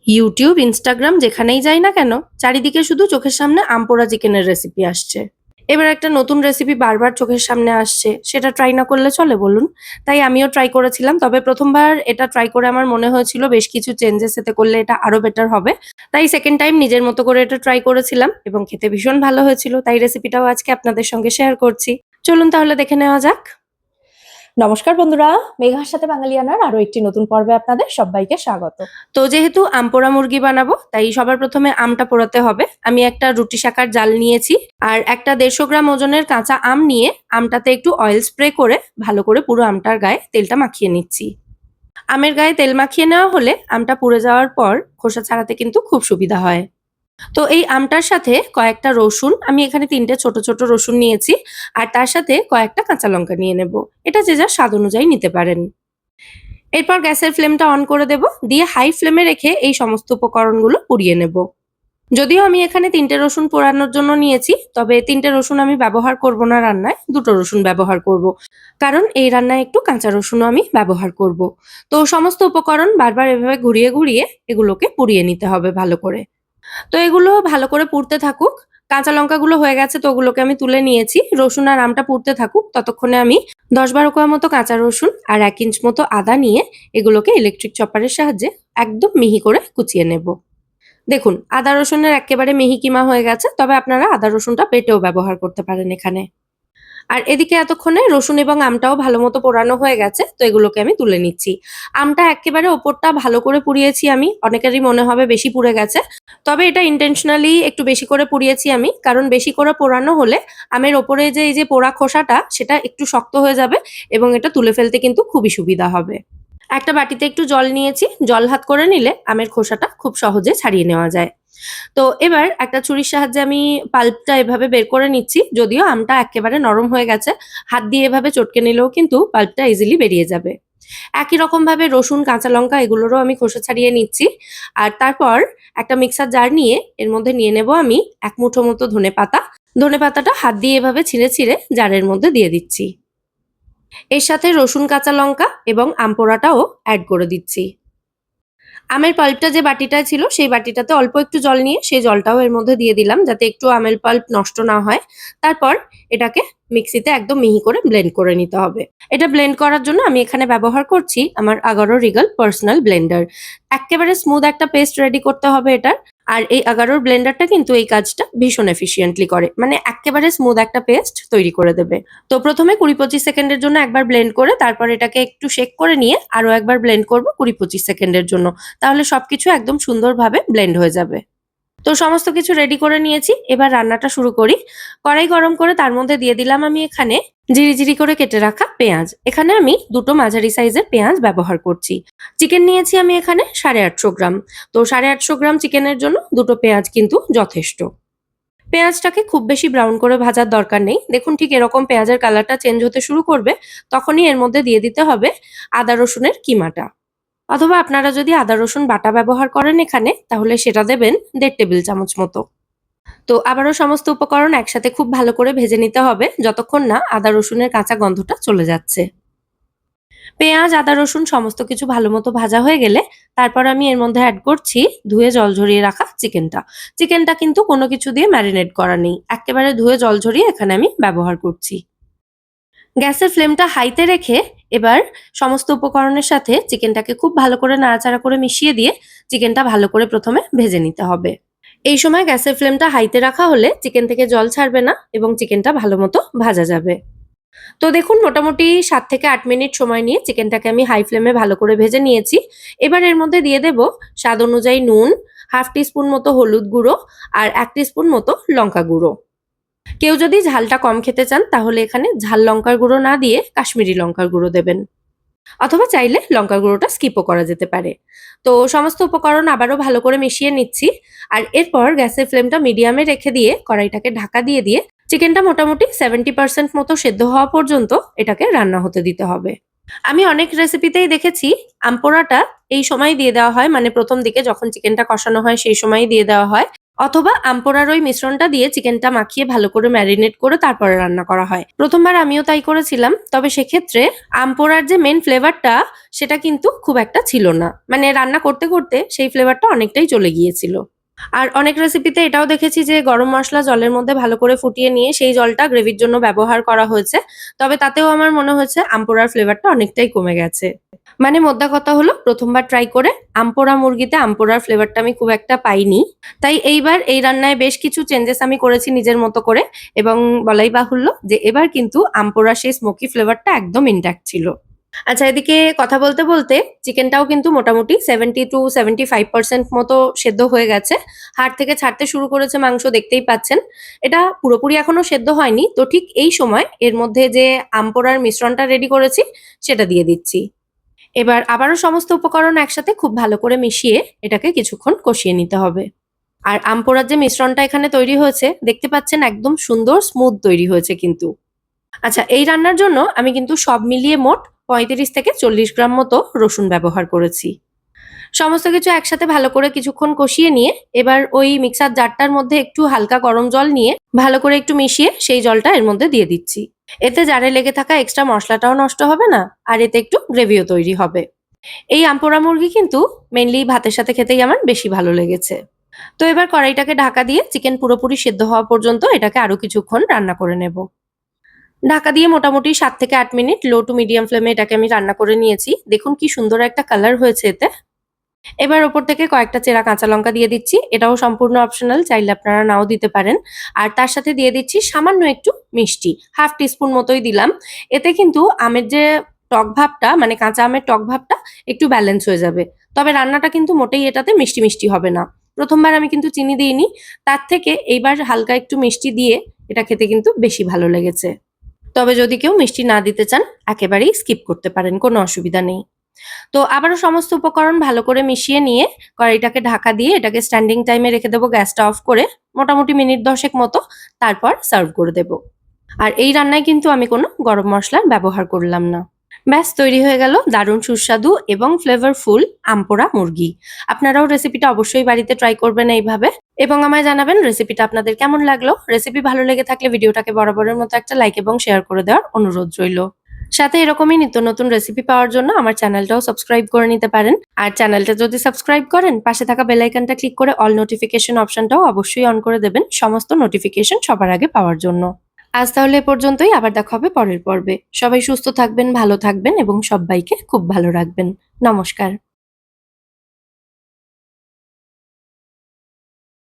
YouTube, Instagram যেখানেই যাই না কেন চারিদিকে শুধু চোখের সামনে আম পোড়া চিকেনের রেসিপি আসছে। এবার একটা নতুন রেসিপি বারবার চোখের সামনে আসছে, সেটা ট্রাই না করলে চলে বলুন? তাই আমিও ট্রাই করেছিলাম। তবে ১ম বার এটা ট্রাই করে আমার মনে হয়েছিল বেশ কিছু চেঞ্জেস এতে করলে এটা আরো বেটার হবে। তাই 2nd টাইম নিজের মতো করে এটা ট্রাই করেছিলাম এবং খেতে ভীষণ ভালো হয়েছিল। তাই রেসিপিটাও আজকে আপনাদের সঙ্গে শেয়ার করছি। চলুন তাহলে দেখে নেওয়া যাক। নমস্কার বন্ধুরা, মেঘার সাথে বাঙালিয়ানার আরো একটি নতুন পর্বে আপনাদের সবাইকে স্বাগত। তো যেহেতু আম পোড়া মুরগি বানাবো তাই সবার প্রথমে আমটা পোড়াতে হবে। আমি একটা রুটি শাকার জাল নিয়েছি আর একটা 150 গ্রাম ওজনের কাঁচা আম নিয়ে আমটাতে একটু অয়েল স্প্রে করে ভালো করে পুরো আমটার গায়ে তেলটা মাখিয়ে নিচ্ছি। আমের গায়ে তেল মাখিয়ে নেওয়া হলে আমটা পুড়ে যাওয়ার পর খোসা ছাড়াতে কিন্তু খুব সুবিধা হয়। তো এই আমটার সাথে কয়েকটা রসুন, আমি এখানে 3টে ছোট ছোট রসুন নিয়েছি আর তার সাথে কয়েকটা কাঁচা লঙ্কা নিয়ে নেব। এটা যে যার স্বাদ অনুযায়ী নিতে পারেন। এরপর গ্যাসের ফ্লেমটা অন করে দেব, দিয়ে হাই ফ্লেমে রেখে এই সমস্ত উপকরণগুলো পুড়িয়ে নেব। যদিও আমি এখানে 3টে রসুন পোড়ানোর জন্য নিয়েছি, তবে 3টে রসুন আমি ব্যবহার করব না রান্নায়, 2টো রসুন ব্যবহার করব। কারণ এই রান্নায় একটু কাঁচা রসুনও আমি ব্যবহার করব। তো সমস্ত উপকরণ বারবার এভাবে ঘুরিয়ে ঘুরিয়ে এগুলোকে পুড়িয়ে নিতে হবে ভালো করে। তো এগুলো ভালো করে পুড়তে থাকুক। কাঁচা লঙ্কাগুলো হয়ে গেছে, তো ওগুলোকে আমি তুলে নিয়েছি। রসুন আর আমটা পুড়তে থাকুক, ততক্ষণে আমি 10-12 কোয়া মতো কাঁচা রসুন আর 1 ইঞ্চ মতো আদা নিয়ে এগুলোকে ইলেকট্রিক চপারের সাহায্যে একদম মিহি করে কুচিয়ে নেব। দেখুন, আদা রসুনের এক্কেবারে মিহি কিমা হয়ে গেছে, তবে আপনারা আদা রসুনটা বেটেও ব্যবহার করতে পারেন এখানে। আর এদিকে এতক্ষণে রসুন এবং আমটাও ভালো মতো পোড়ানো হয়ে গেছে, তো এগুলোকে আমি তুলে নিচ্ছি। আমটা এক্কেবারে ওপরটা ভালো করে পুড়িয়েছি আমি, অনেকেরই মনে হবে বেশি পুড়ে গেছে। তবে এটা ইনটেনশনালি একটু বেশি করে পুড়িয়েছি আমি, কারণ বেশি করে পোড়ানো হলে আমের ওপরে যে এই যে পোড়া খোসাটা সেটা একটু শক্ত হয়ে যাবে এবং এটা তুলে ফেলতে কিন্তু খুবই সুবিধা হবে। একটা বাটিতে একটু জল নিয়েছি, জল হাত করে নিলে আমের খোসাটা খুব সহজে ছাড়িয়ে নেওয়া যায়। তো এবার একটা ছুরির সাহায্যে আমি পাল্পটা এভাবে বের করে নিচ্ছি। যদিও আমটা এক্কেবারে নরম হয়ে গেছে, হাত দিয়ে এভাবে চটকে নিলেও কিন্তু পাল্পটা ইজিলি বেরিয়ে যাবে। একই রকমভাবে রসুন, কাঁচা লঙ্কা এগুলোরও আমি খোসা ছাড়িয়ে নিচ্ছি। আর তারপর একটা মিক্সার জার নিয়ে এর মধ্যে নিয়ে নেব আমি 1 মুঠো মতো ধনেপাতা। ধনেপাতাটা হাত দিয়ে এভাবে ছিঁড়ে ছিঁড়ে জারের মধ্যে দিয়ে দিচ্ছি। এর সাথে রসুন, কাঁচা লঙ্কা এবং আম পোড়াটাও অ্যাড করে দিচ্ছি। আমের পাল্পটা যে বাটিটায় ছিল সেই বাটিটাতে অল্প একটু জল নিয়ে সেই জলটাও এর মধ্যে দিয়ে দিলাম, যাতে একটু আমের পাল্প নষ্ট না হয়। তারপর এটাকে মিক্সিতে একদম মিহি করে ব্লেন্ড করে নিতে হবে। এটা ব্লেন্ড করার জন্য আমি এখানে ব্যবহার করছি আমার আগারো রিগাল পার্সোনাল ব্লেন্ডার। এক্কেবারে স্মুথ একটা পেস্ট রেডি করতে হবে এটার। আর এই আগারোর ব্লেন্ডারটা কিন্তু এই কাজটা ভীষণ এফিশিয়েন্টলি করে, মানে এক্কেবারে স্মুথ একটা পেস্ট তৈরি করে দেবে। তো প্রথমে 20-25 সেকেন্ডের জন্য একবার ব্লেন্ড করে তারপর এটাকে একটু শেক করে নিয়ে আরো একবার ব্লেন্ড করব 20-25 সেকেন্ডের জন্য। তাহলে সবকিছু একদম সুন্দরভাবে ব্লেন্ড হয়ে যাবে। তো সমস্ত কিছু রেডি করে নিয়েছি, এবার রান্নাটা শুরু করি। কড়াই গরম করে তার মধ্যে দিয়ে দিলাম আমি এখানে জিরি করে কেটে রাখা পেঁয়াজ। এখানে আমি 2টো মাঝারি সাইজের পেঁয়াজ ব্যবহার করছি। চিকেন নিয়েছি আমি এখানে 850 গ্রাম। তো 850 গ্রাম চিকেনের জন্য 2টো পেঁয়াজ কিন্তু যথেষ্ট। পেঁয়াজটাকে খুব বেশি ব্রাউন করে ভাজার দরকার নেই। দেখুন, ঠিক এরকম পেঁয়াজের কালারটা চেঞ্জ হতে শুরু করবে, তখনই এর মধ্যে দিয়ে দিতে হবে আদা রসুনের কিমাটা। অথবা আপনারা যদি আদা রসুন বাটা ব্যবহার করেন এখানে, তাহলে সেটা দেবেন 1.5 টেবিল চামচ মতো। তো আবারও সমস্ত উপকরণ একসাথে খুব ভালো করে ভেজে নিতে হবে যতক্ষণ না আদা রসুনের কাঁচা গন্ধটা চলে যাচ্ছে। পেঁয়াজ, আদা রসুন সমস্ত কিছু ভালো মতো ভাজা হয়ে গেলে তারপর আমি এর মধ্যে অ্যাড করছি ধুয়ে জল ঝরিয়ে রাখা চিকেনটা। চিকেনটা কিন্তু কোনো কিছু দিয়ে ম্যারিনেট করা নেই, একেবারে ধুয়ে জল ঝরিয়ে এখানে আমি ব্যবহার করছি। গ্যাসের ফ্লেমটা হাইতে রেখে এবার সমস্ত উপকরণের সাথে চিকেনটাকে খুব ভালো করে নাড়াচাড়া করে মিশিয়ে দিয়ে চিকেনটা ভালো করে প্রথমে ভেজে নিতে হবে। এই সময় গ্যাসের ফ্লেমটা হাইতে রাখা হলে চিকেন থেকে জল ছাড়বে না এবং চিকেনটা ভালো মতো ভাজা যাবে। তো দেখুন, মোটামুটি 7 থেকে 8 মিনিট সময় নিয়ে চিকেনটাকে আমি হাই ফ্লেমে ভালো করে ভেজে নিয়েছি। এবার এর মধ্যে দিয়ে দেব স্বাদ অনুযায়ী নুন, 1/2 টিস্পুন মতো হলুদ গুঁড়ো আর 1 টিস্পুন মতো লঙ্কা গুঁড়ো। কেউ যদি ঝালটা কম খেতে চান তাহলে এখানে ঝাল লঙ্কার গুঁড়ো না দিয়ে কাশ্মীরি লঙ্কার গুঁড়ো দেবেন, অথবা চাইলে লঙ্কার গুঁড়োটা স্কিপও করা যেতে পারে। তো সমস্ত উপকরণ আবারও ভালো করে মিশিয়ে নিচ্ছি। আর এরপর গ্যাসের ফ্লেমটা মিডিয়ামে রেখে দিয়ে কড়াইটাকে ঢাকা দিয়ে দিয়ে চিকেনটা মোটামুটি 70% মতো সেদ্ধ হওয়া পর্যন্ত এটাকে রান্না হতে দিতে হবে। আমি অনেক রেসিপিতেই দেখেছি আম পোড়াটা এই সময় দিয়ে দেওয়া হয়, মানে প্রথম দিকে যখন চিকেনটা কষানো হয় সেই সময়ই দিয়ে দেওয়া হয়। অথবা আম পোড়ার ওই মিশ্রণটা দিয়ে চিকেনটা মাখিয়ে ভালো করে ম্যারিনেট করে তারপরে রান্না করা হয়। প্রথমবার আমিও তাই করেছিলাম, তবে সেক্ষেত্রে আম পোড়ার যে মেন ফ্লেভারটা সেটা কিন্তু খুব একটা ছিল না, মানে রান্না করতে করতে সেই ফ্লেভারটা অনেকটাই চলে গিয়েছিল। আর অনেক রেসিপিতে এটাও দেখেছি যে গরম মসলা জলের মধ্যে ভালো করে ফুটিয়ে নিয়ে সেই জলটা গ্রেভির জন্য ব্যবহার করা হয়েছে, তবে তাতেও আমার মনে হয়েছে আম পোড়ার ফ্লেভারটা অনেকটাই কমে গেছে। মানে মোদ্দা কথা হলো, প্রথমবার ট্রাই করে আম পোড়া মুরগিতে আম পোড়ার ফ্লেভারটা আমি খুব একটা পাইনি। তাই এইবার এই রান্নায় বেশ কিছু চেঞ্জেস আমি করেছি নিজের মতো করে, এবং বলাই বাহুল্য যে এবার কিন্তু আম পোড়ার সেই স্মোকি ফ্লেভারটা একদম ইনট্যাক্ট ছিল। আচ্ছা, এদিকে কথা বলতে বলতে চিকেনটাও কিন্তু মোটামুটি 70-75% মতো সেদ্ধ হয়ে গেছে। হাড় থেকে ছাড়তে শুরু করেছে মাংস, দেখতেই পাচ্ছেন। এটা পুরোপুরি এখনো সেদ্ধ হয়নি, তো ঠিক এই সময় এর মধ্যে যে আম পোড়ার মিশ্রণটা রেডি করেছি সেটা দিয়ে দিচ্ছি। এবার আবারও সমস্ত উপকরণ একসাথে খুব ভালো করে মিশিয়ে এটাকে কিছুক্ষণ কষিয়ে নিতে হবে। আর আম পোড়ার যে মিশ্রণটা এখানে তৈরি হয়েছে দেখতে পাচ্ছেন, একদম সুন্দর স্মুথ তৈরি হয়েছে কিন্তু। আচ্ছা, এই রান্নার জন্য আমি কিন্তু সব মিলিয়ে মোট 35-40 গ্রাম মতো রসুন ব্যবহার করেছি। সমস্ত কিছু একসাথে ভালো করে কিছুক্ষণ কষিয়ে নিয়ে এবার ওই মিক্সার জারটার মধ্যে একটু হালকা গরম জল নিয়ে ভালো করে একটু মিশিয়ে সেই জলটা এর মধ্যে দিয়ে দিচ্ছি। এতে জারে লেগে থাকা এক্সট্রা মশলাটাও নষ্ট হবে না, আর এতে একটু গ্রেভিও তৈরি হবে। এই আমপোড়া মুরগি কিন্তু মেনলি ভাতের সাথে খেতেই আমার বেশি ভালো লেগেছে। তো এবার কড়াইটাকে ঢাকা দিয়ে চিকেন পুরোপুরি সেদ্ধ হওয়া পর্যন্ত এটাকে আরো কিছুক্ষণ রান্না করে নেব। ঢাকা দিয়ে মোটামুটি 7 থেকে 8 মিনিট লো টু মিডিয়াম ফ্লেমে এটাকে আমি রান্না করে নিয়েছি। দেখুন কি সুন্দর একটা কালার হয়েছে এতে। এবার ওপর থেকে কয়েকটা চেরা কাঁচা লঙ্কা দিয়ে দিচ্ছি। এটাও সম্পূর্ণ অপশনাল, চাইলে আপনারা নাও দিতে পারেন। আর তার সাথে দিয়ে দিচ্ছি সামান্য একটু মিষ্টি, হাফ টিস্পুন মতোই দিলাম। এতে কিন্তু আমের যে টক ভাবটা, মানে কাঁচা আমের টক ভাবটা একটু ব্যালেন্স হয়ে যাবে। তবে রান্নাটা কিন্তু মোটেই এটাতে মিষ্টি মিষ্টি হবে না। প্রথমবার আমি কিন্তু চিনি দিইনি, তার থেকে এইবার হালকা একটু মিষ্টি দিয়ে এটা খেতে কিন্তু বেশি ভালো লেগেছে। তবে যদি কেউ মিষ্টি না দিতে চান একেবারেই স্কিপ করতে পারেন, কোনো অসুবিধা নেই। তো আবারও সমস্ত উপকরণ ভালো করে মিশিয়ে নিয়ে কড়াইটাকে ঢাকা দিয়ে এটাকে স্ট্যান্ডিং টাইমে রেখে দেবো, গ্যাসটা অফ করে মোটামুটি মিনিট 10 মতো। তারপর সার্ভ করে দেব। আর এই রান্নায় কিন্তু আমি কোনো গরম মশলার ব্যবহার করলাম না। ব্যাস তৈরি হয়ে গেল দারুণ সুস্বাদু এবং ফ্লেভারফুল আমপোড়া মুরগি। আপনারাও রেসিপিটা অবশ্যই বাড়িতে ট্রাই করবেন এইভাবে, এবং আমায় জানাবেন রেসিপিটা আপনাদের কেমন লাগলো। রেসিপি ভালো লেগে থাকলে ভিডিওটাকে বরাবরের মতো একটা লাইক এবং শেয়ার করে দেওয়ার অনুরোধ রইল। সাথে এরকমই নিত্য নতুন রেসিপি পাওয়ার জন্য আমার চ্যানেলটাও সাবস্ক্রাইব করে নিতে পারেন। আর চ্যানেলটা যদি সাবস্ক্রাইব করেন, পাশে থাকা বেল আইকনটা ক্লিক করে অল নোটিফিকেশন অপশনটাও অবশ্যই অন করে দেবেন, সমস্ত নোটিফিকেশন সবার আগে পাওয়ার জন্য। আজ তাহলে এ পর্যন্তই, আবার দেখা হবে পরের পর্বে। সবাই সুস্থ থাকবেন, ভালো থাকবেন এবং সবাইকে খুব ভালো রাখবেন। নমস্কার।